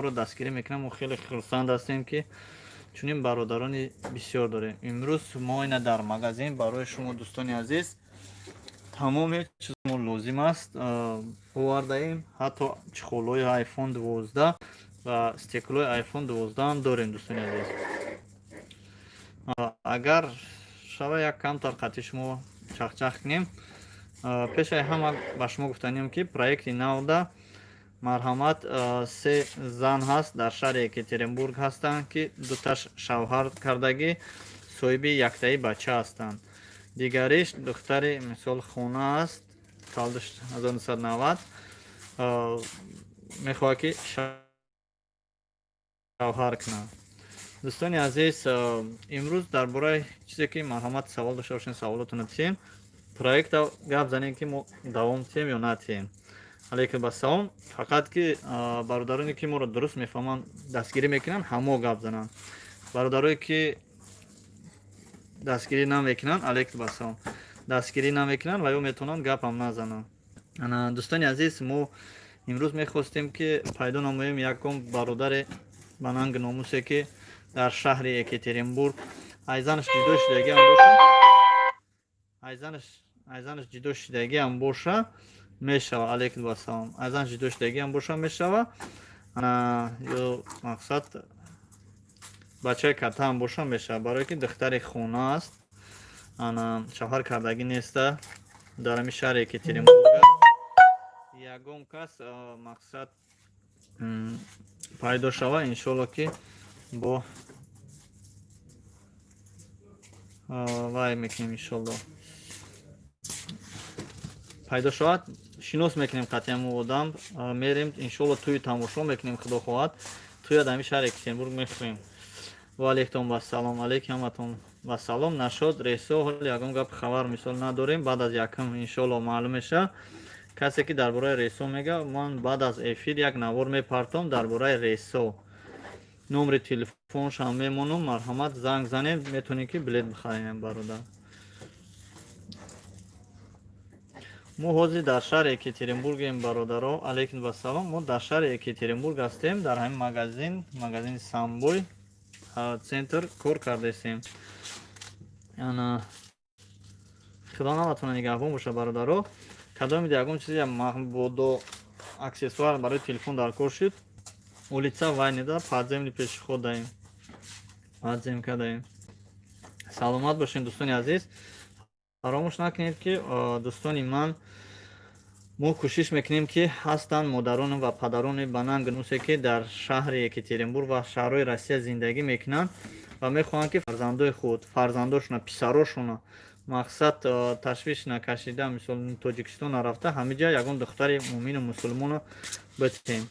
رو دستگیری میکنم و خیلی خرسند هستیم که چونین برادران بسیار داریم. امروز ما اینا در مغازین برای شما دوستان عزیز تمام چیز ما لازم است آورده ایم. حتی چخولای آیفون 12 و استیکلای آیفون 12 هم داریم دوستان عزیز. اگر شما یک کم طاقتی شما چخ کنیم، پیش همه با شما گفتنیم که پروژه نو مرحمت سه زن هست در شهر یکاترینبورگ هستند که دوتاش شوهر کردگی صاحب یکتایی بچه هستند. دیگریش دختر مثال خونه است، سالش 1990. میخواد که شوهر کنه. دوستان عزیز، امروز درباره چیزی که مرحمت سوال داشته باشین سوالاتون بپرسین. پروژه گپ زنیم که ما دوام تیم یا نه تیم. علیکم بسام. فقط که برادرانی که ما رو درست میفهمن دستگیری میکنن همه گپ زنن. برادرایی که دستگیری نمیکنن علیکم بسام دستگیری نمیکنن و یا میتونن گپ هم نزنن. دوستان عزیز، ما امروز میخواستیم که پیدا نماییم یکم برادر بنانگ ناموسه که در شهر یکاترینبورگ ایزانش جدا شدگی هم باشه، ایزانش جدا شدگی هم باشه میشوه. علیکم بسام. ایزانش جدا شدگی هم باشه میشوه. یا مقصد بچه کتا هم باشه میشه، برای که دختر خونه است، شوهر کردگی نیسته، در همی شهر یکاترینبورگ یگم کس مقصد پیدا شوه. انشالله که با وای میکنیم، انشالله پیدا شود شناس میکنیم قطعا مو آدم میریم انشالله توی تماشا میکنیم. خدا خواهد توی همی شهر یکاترینبورگ میخوریم. و علیکم و سلام. علیکم و سلام. نشد رسو حال یکم گپ خبر مثال نداریم. بعد از یکم انشالله معلوم میشه. کسی که درباره رسو میگه من بعد از افیر یک نوار میپرتم درباره رسو. نمر تلفنش هم میمونم. مرحمت زنگ زنیم میتونی که بلیط بخریم برادر. ما حاضر در شهر یکاترینبورگ این برادرها. علیکم و سلام. ما در شهر یکاترینبورگ هستیم، در همین مغازین سامبوی центр кор кардесем. Ана худо наматона нигаҳбон боша бародаро. Кадоми ягон чизи маҳбудо аксессуар барои телефон дар кор шуд. Улица Вайнида подземни пешиход даем. Подземка даем. Саломат бошед дӯстони азиз. фаромӯш накунед ки дӯстони ман мо кӯшиш мекунем ки ҳастанд модарону ва падарони бананг нусе ки дар шаҳри Екатеринбург ва шаҳрҳои Россия зиндагӣ мекунанд ва мехоҳанд ки фарзандои худ, фарзандошона, писарошона мақсад ташвиш накашида, мисол Тоҷикистон нарафта ҳамиҷа ягон духтари муъмину мусулмоно битем.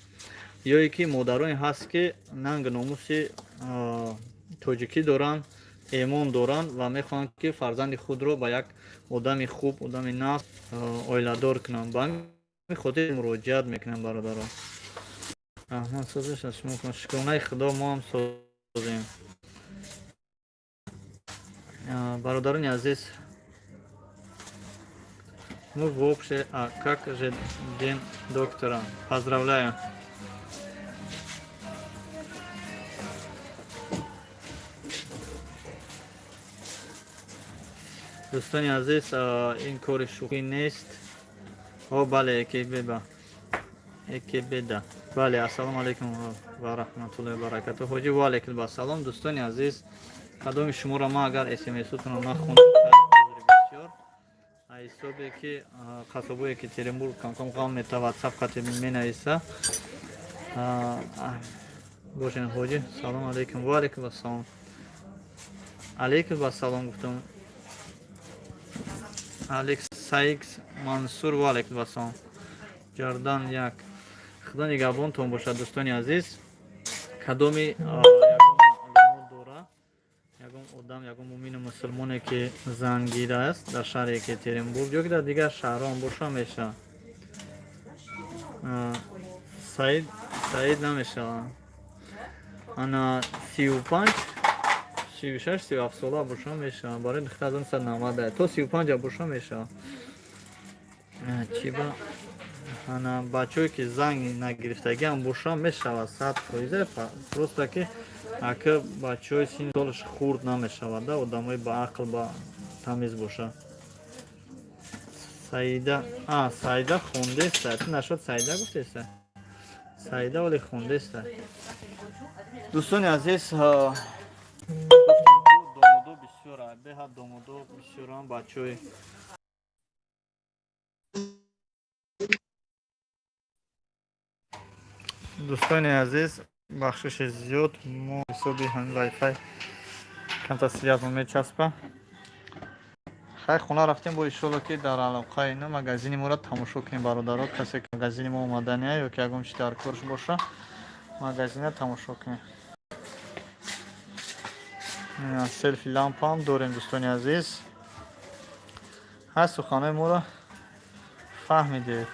Ёе ки модароне ҳаст ки нанг номуси тоҷикӣ доранд, ایمان دارند و میخوان که فرزند خود رو با یک آدم خوب، آدم ناف اویله دار کنن. با همین خاطر مراجعت میکنن برادران. من سازش از شما کنم. شکرانه خدا ما هم سازیم. برادران عزیز، мы вообще, как же день доктора? Поздравляю. دوستان عزیز، این کار شوخی نیست. بله یکی بده. بله السلام علیکم و رحمت الله و برکاته. حاجی و علیکم السلام. دوستان عزیز، کدام شما را ما اگر اسمس‌تون رو نخوندم بسیار حسابی که خاصبو یکاترینبورگ کم قام میتا واتساپ خط مینویسه. باشین حاجی. سلام علیکم و علیکم السلام. علیکم السلام گفتم. Alex Sykes Mansur و علیکم السلام. جردان یک. خدا نگهبانتون باشد دوستان عزیز. کدامی یگان داره، یگان آدم، یگان مومین مسلمانی که زنگیده است در شهر یکاترینبورگ یا که در دیگر شهرها هم باشه میشه. سعید نمیشه. انا 35 36 37 ساله باشه میشه. برای دختر از 190 تا 35 باشه میشه. چی با ана бачое ки занг нагирифтагиам боша мешавад 100%, просто ки ака бачаҳои синни солаш хурд намешавада, одамои баақл ба тамиз боша. Саида, Саида хондеста. Ту нашуд Саида гуфтеста? Саида вале хондеста. Дӯстони азиз, домодо бисёр беҳад домодо бисёрам бачаҳои дӯстони азиз, бахшиши зиёд мо ҳисоби ҳамин вайфай камтар связма мечаспа. хай хона рафтем бо иншолло ки дар алоқаи ина магазини моро тамошо кунем бародаро. Касе ки магазини мо омаданя ё ки ягон чи дар корш боша магазина тамошо кунем. селфи лампаам дорем дӯстони азиз. ҳай суханои моро фаҳмидед.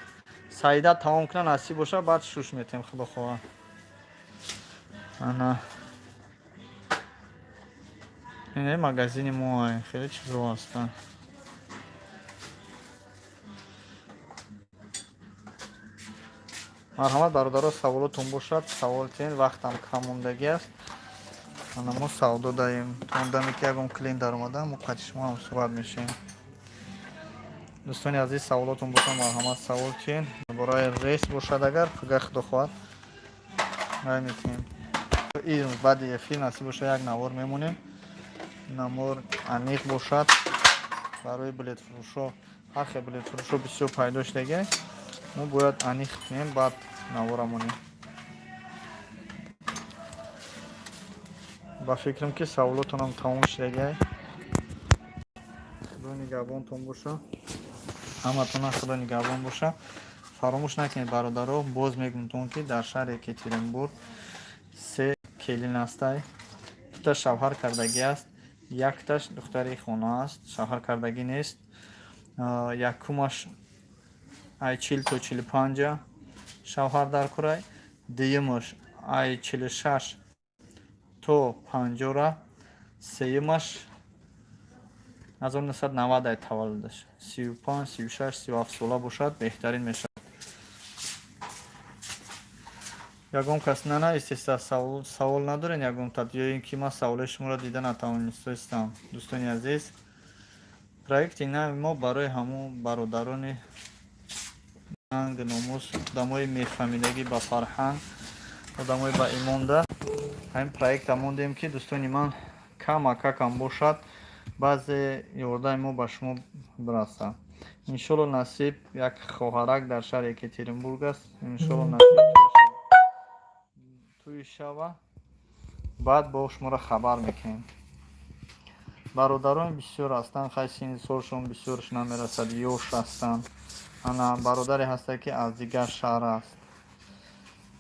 Саида тамом кунан насиб боша, баъд шуш метем худо хоҳад. ана ин магазини мо хеле чизо ҳастанд. марҳамат бародаро, саволотон бошад, савол тен, вақтам кам мондагӣ аст. ана мо савдо даем. тондаме ки ягон клиент дар омада, мо қати шумо ҳам суҳбат мешавем. дӯстони азиз, саволотон бошад, марҳамат савол тен. бораи рейс бошад, агар хуга худо хоҳад гай метавонем. ин баъди эфир насиб боша як навор мемонем. намор аниқ бошад. барои билетфурӯшо, ҳар хел билетфурӯшо бисёр пайдо шудагӣ. мо бояд аниқ кунем, баъд навора монем. ба фикрам ки саволотонам тамом шудагӣ. худо нигаҳбонтон боша. ҳаматона худо нигаҳбон боша. фаромӯш накунед бародаро, боз мегӯмтон ки дар шаҳри Екатеринбург 3 келин ҳастай. 2 шавҳар кардагӣ аст, 1 духтари хона аст, шавҳар кардагӣ нест. Якумаш ай 40 то 45 шавҳар дар курай, дуюмаш ай 46 то 50, сеюмаш 1990 ай таваллудаш, 35, 36, 37 сола бошад, беҳтарин мешавад. ягон кас нана истеста савол надорен, ягон ё ин ки ман саволаи шуморо дида натавонистам. дӯстони азиз, проекти нави мо барои ҳамон бародарони нанг номус, одамои мефаҳмидагӣ ба фарҳанг, одамои ба имонда ҳамин проекта мондем ки дӯстони ман камакакам бошад, баъзе ёрдаи мо ба шумо бирасад. иншолло насиб як хоҳарак дар шаҳри Екатеринбург аст. иншолло насиб туи шава, баъд бо шуморо хабар мекунем. бародарони бисёр ҳастанд, хай синни солшон бисёрш намерасад, ёш ҳастанд. ана бародаре ҳаста ки аз дигар шаҳр аст.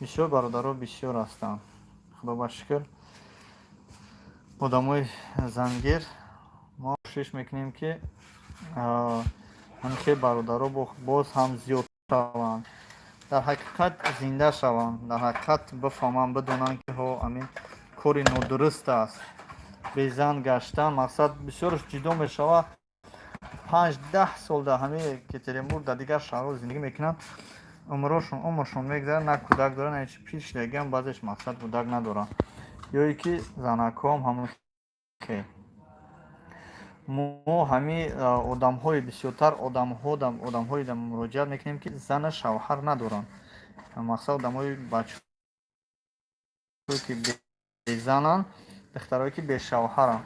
бисёр бародаро бисёр ҳастанд. худо ба шукр. одамои зангир мо кӯшиш мекунем ки ҳамин хел бародаро боз ҳам зиёд шаванд, дар ҳақиқат зинда шаванд, дар ҳақиқат бифаҳманд, бидонанд ки ҳамин кори нодуруст аст. безан гаштан мақсад бисёрш ҷудо мешавад. 5-10 сол дар ҳамин Екатеринбург дар дигар шаҳрҳо зиндагӣ мекунанд. умршон мегзарад, на кӯдак доранд, на ҳеҷ пир шудагиам баъзеш мақсад кӯдак надоранд. ёе ки занакҳоам ҳамин хел. мо ҳамин одамҳои бисёртар одамҳои муроҷиат мекунем ки зана шавҳар надоранд. мақсад одамҳои бачаҳое ки безананд, духтарое ки бешавҳаранд.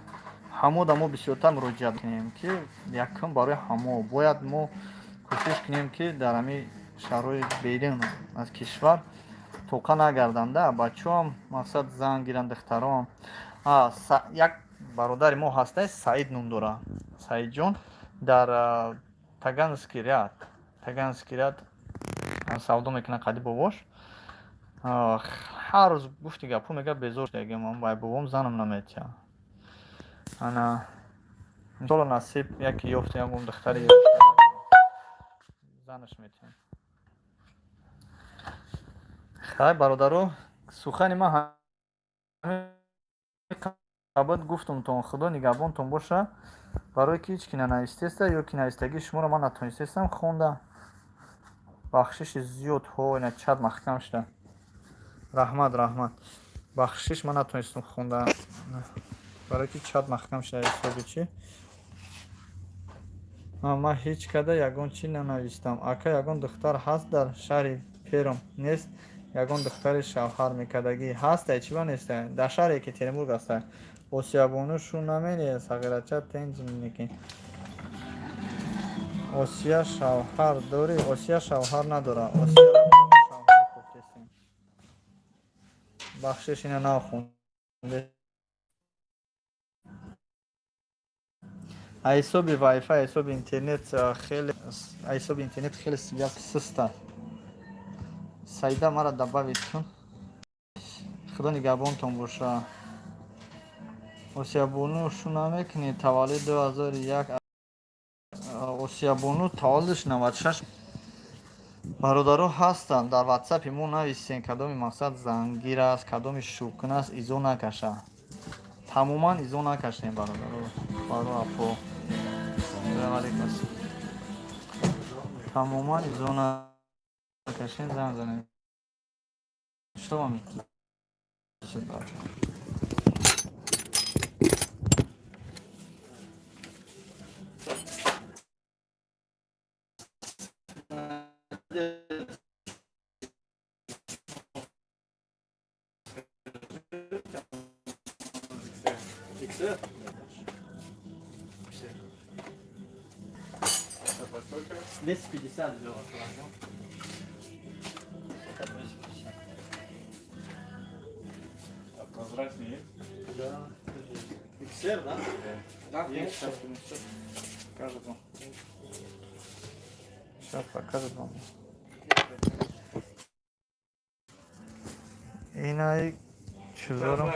ҳамо одамо бисёртар муроҷиат кунем ки якум барои ҳамо бояд мо кӯшиш кунем ки дар ҳамин шаҳрҳои берун аз кишвар тоқа нагарданда бачаҳоам мақсад зан гиранд, духтароам. як бародари мо ҳастай, Саид ном дорад. Саидҷон дар Таганский ряд савдо мекунад қади бобош. ҳар рӯз гуфти гапҳо мегӯяд безор шудагиам, ман ба бобом занам наметиҳад. ана иншолло насиб яке ёфтем, ягон духтари занаш метиҳам. хай бародаро, сухани ман абад гуфтумтон, худо нигаҳбонтон боша. барое ки ҳеҷ ки нанавистеста ё ки навистагии шуморо ман натонистестам хонда. бахшиши зиёд ҳо ина чад маҳкам шуда. Раҳмат, раҳмат. Бахшиш ман натонистам хундан. Барои ки чад маҳкам шуда ҳисоби чӣ? Ман ҳеҷ када ягон чӣ нанавистам. Ака ягон духтар ҳаст дар шаҳри Перум? Нест? Ягон духтари шавҳар мекардагӣ ҳастай чӣ ба нестай? Дар шаҳре Екатеринбург ҳастай. Осиябону шу намени сағирача тенҷиники. Осия шавҳар дорӣ? Осия шавҳар надора. Осия шавҳар пофтестем. Бахшиш ина нахунде. ҳисоби вайфай, ҳисоби интернет хеле связ суст аст. Саида мара дабавид кун. Худо нигаҳбонтон боша. Осиябону шу намекунӣ таваллуди 2001. Осиябону таваллудиш 96. Бародаро ҳастанд. Дар WhatsApp мо нависем кадоми мақсад зангир аст, кадоми шӯкн аст, изо накаша. Тамоман изо накашем бародаро. Баро апо. Тамоман изо накашем занг занем. Что вам? XR? 250 сделал. Прозрачный есть? Да. XR, да? Да, Есть, сейчас принесет. Покажет вам. Сейчас покажет вам. Инай чузором.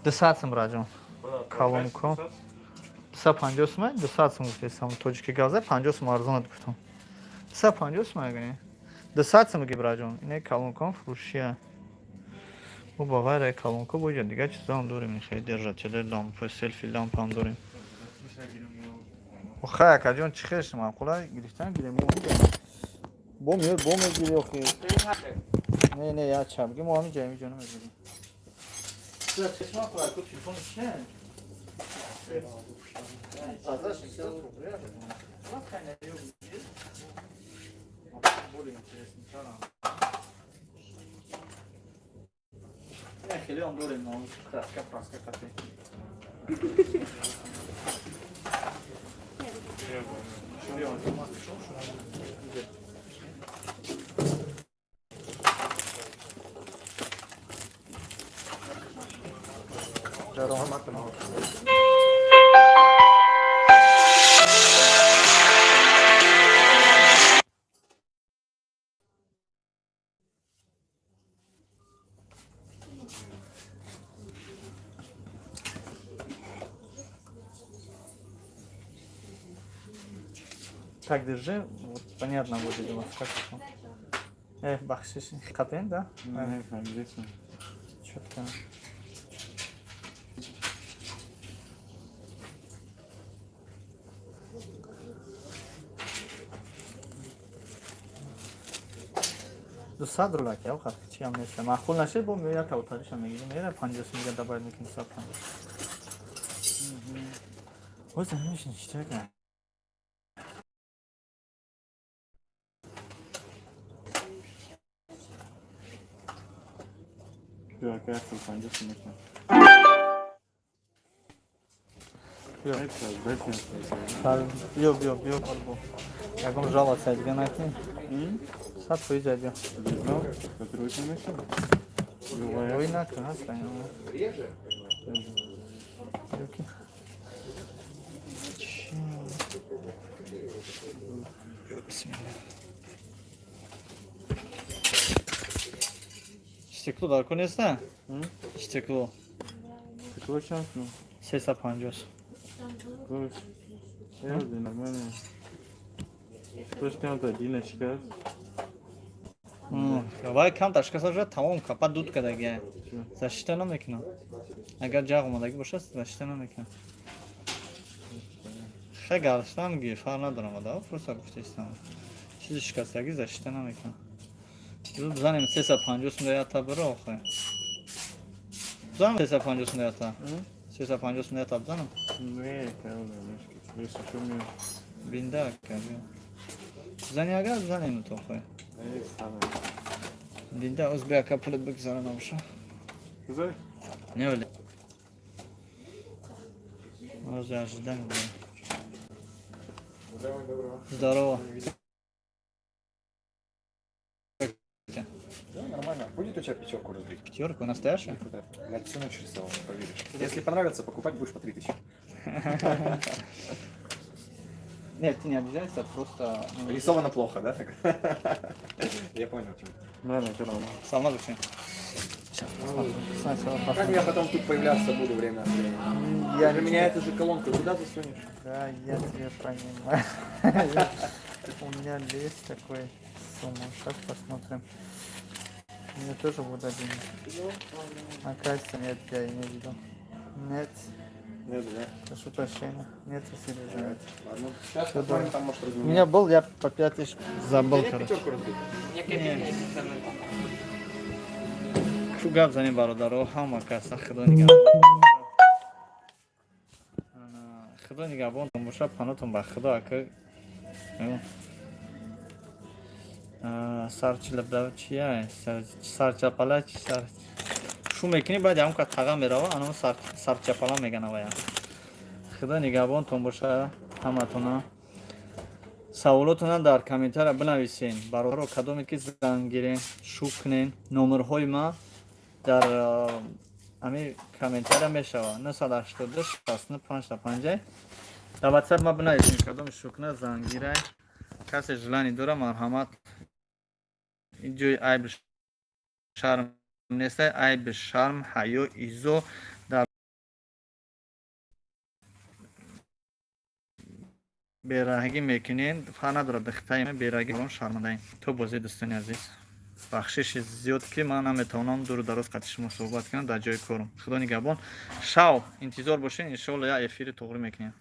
200 сум раҷон. Калонко. 250 сум, 200 сум гуфтам. Тоҷики газа 50 сум арзон гуфтам. 250 сум агне. 200 сум гиб раҷон. Ина калонко фурӯшия. Бо бавайра калонко бо дига чизам дорим, хай держатель лампа, селфи лампа ҳам дорим. Охай акаҷон чӣ хеш маъқула гирифтан гирем. Бо мегири охи. Не, я чабги мо ҳамин ҷай меҷонам мегирим. Чешма қурай ку телефон чие? Таза 60 рублей. Более интересно, чарам. Я хеле он дорим, но он краска кафе. Так, держи, вот, понятно будет у вас, как это. Бахшиш, хатен, да? Четко. دو صد رو لکه او خط چی هم نیست معقول نشه با میره کاوتاریش هم میگیریم میره 50 میگه دباید میکنی 150 o zaman işin işte kan Yok, gerçekten 50 metre. Yok albo. Jakąś żała co jest na tym? Sad pójdzie dio. No, который очень мешал. Wojna krasa, no. Стекло далеко не ста? Стекло. Стекло шансно. 350. Короче, я уже нормально. Точно надо длинная шикард. Вай кам ташкаса шуд тамом капа дуд кадаги. Зашита намекунам. Агар ҷағ омадаги бошад зашита намекунам. Хе галштан ги фар надорам ада фурса гуфтистам. چیزی شکستگی زشته نمیکنه. بزنیم 350 سونده یتا برو آخه. بزنیم 350 سونده یتا. 350 سونده یتا بزنم. Ne, kaldı. Neyse şu mu? Binde kariyo. Bزنی اگر بزنیم تو آخه. Neyse tamam. Binde az bir akapulet بگذارن آمشه. Güzel. Ne öyle? Az yaşlıdan gidiyor. Здорово. Да, нормально. Будет у тебя пятерку разбить? Пятерку настоящая? Да. Я цену нарисовал, не поверишь. Если понравится, покупать будешь по 3000. Нет, ты не обижайся, просто... Рисовано плохо, да? так? Я понял. Тим. Nerede canım? Сама зачем? Как я потом тут появляться буду время от времени? Я Для меня это же колонка, куда засунешь? Да, я тебя понимаю. У меня есть такой сумма. Сейчас посмотрим. Мне тоже будет один. Оказывается, нет, я и не видел. Нет, Нет, да? прошу прощения. Нет, Сережа. Ладно. Сейчас Всё, посмотрим, да. там может У разменять. меня был, я по 5000 забыл, Я короче. пятерку разбить. Şu gap zani barodaro hamma kasa xudo nigah. Xudo nigahbon tomosha panoton ba xudo aka. Sarchilabda chiya, sarchapala chi sar. Shu mekini baad yam ka thaga merava, anam sarchapala meganava ya. Xudo nigahbon tomosha hammatona саволотона дар комментария бинависен. Бародаро кадоме ки занг гирен, шук кунен, номерҳои ма дар ами комментария мешава 982 65 50. Дар WhatsApp ма бинависен кадоме шукна занг гирай. Касе жилани дора марҳамат. Инҷои айб шарм нест, айб шарм, ҳаё, изо дар бераҳагӣ мекунен, фарқ надорад бихтаи бераҳагӣ барон шармандаем. То бози дӯстони азиз. Бахшиши зиёд ки ман наметавонам дуру дароз қати шумо суҳбат кунам дар ҷои корам. Худо нигҳбон. Шав интизор бошед, иншоалло як эфири тоғрӣ мекунем.